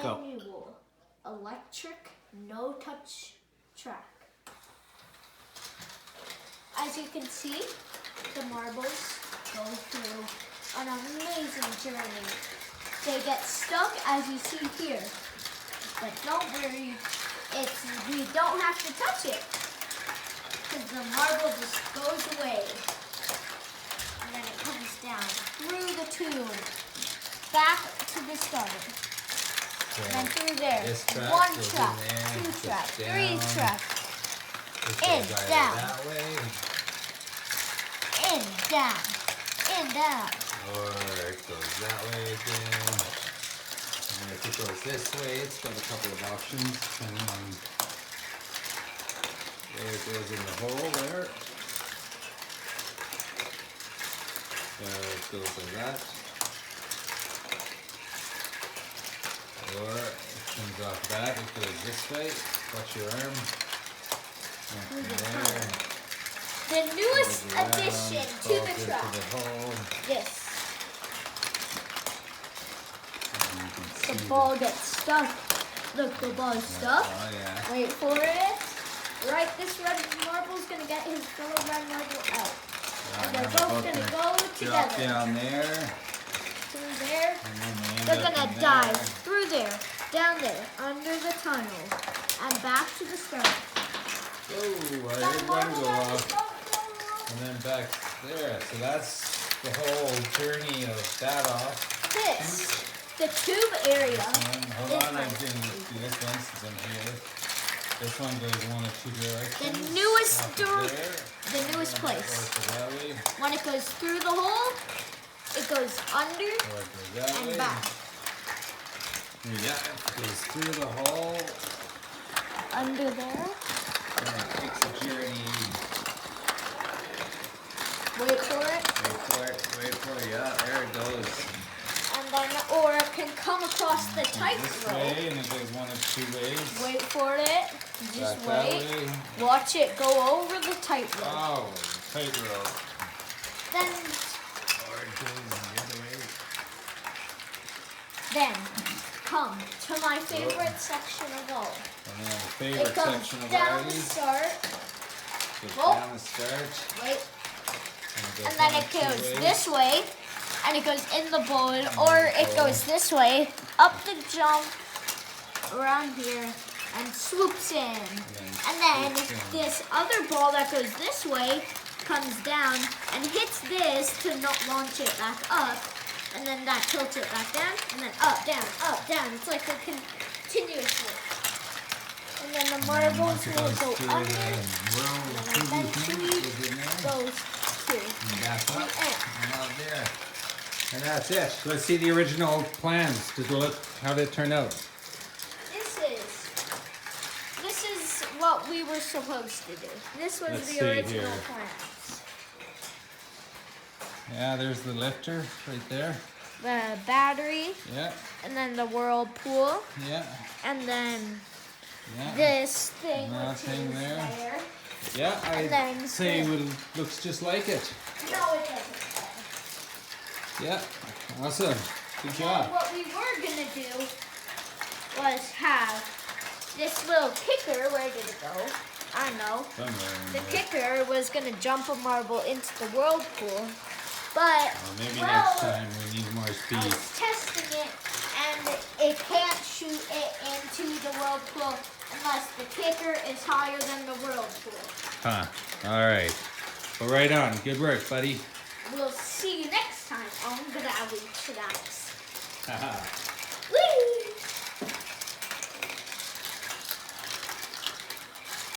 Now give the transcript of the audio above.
manual electric no-touch track. As you can see, the marbles go through an amazing journey. They get stuck as you see here, but don't worry, we don't have to touch it because the marble just goes away. And then it comes down through the tube, back to the start. So and then through there, track 1 goes track, in there, 2 tracks, goes 3 down. tracks, This in, goes either down. that way, in, down, in, down. or it goes that way again. And if it goes this way, it's got a couple of options depending on where it goes in the hole there. It goes like that. Or it comes off that, it goes this way. Watch your arm. And from there, The newest goes around, addition to falls the into truck. the hole. This. And you can The see ball gets stuck. Look, the ball is stuck. Oh yeah. Wait for it. Right, this red marble's gonna get his fellow red marble out. And they're both gonna go Drop together. down there. Through there. And then they end They're up gonna in dive there. through there, down there, under the tunnel, and back to the start. Oh, I That heard one marble go has off. to go. And then back there. So that's the whole journey of that off. This, the tube area. This one, hold is on, I'm nice. doing this one since I'm here. This one goes one of 2 directions. The newest Off of there, the newest and then it place. goes to that way, When it goes through the hole, it goes under or it goes that and way. back. Yeah, it goes through the hole. Under there. And it takes a journey. Wait for it. Wait for it, yeah, there it goes. And then, or it can come across the This tightrope. way, and it goes one of 2 ways. Wait for it. Just Back that wait. way. Watch it go over the tightrope. Oh, tightrope. Then, Or it goes the other way. then, come to my favorite section of all. And then the It favorite comes section of down the Artie's start. goes Oh. down the start. Wait. And And then one it of 2 goes ways. this way, and it goes in the bowl, or it goes this way, up the jump, around here, and swoops in. And then swoops in. this other ball that goes this way comes down and hits this to not launch it back up, and then that tilts it back down, and then up, down. It's like a continuous loop. And then the marbles will go under, and then eventually goes to And back the up. end. And out there. And that's it. Let's see the original plans. How did it turn out? This is what we were supposed to do. This was Let's the see original here. plans. Yeah, there's the lifter right there. The battery, Yeah, and then the whirlpool, yeah, and then yeah. this thing which Nothing is there. there. Yeah, And then I'd say it looks just like it. No, it doesn't. Yeah, awesome. Good And job. what we were gonna do was have this little kicker. Where did it go? I know. Somewhere in The there. kicker was gonna jump a marble into the whirlpool, but Well, maybe well, next time we need more I speed. was testing it, and it can't shoot it into the whirlpool unless the kicker is higher than the whirlpool. Huh. All right. Well, right on. Good work, buddy. We'll see you next time on GraviTrax. Haha.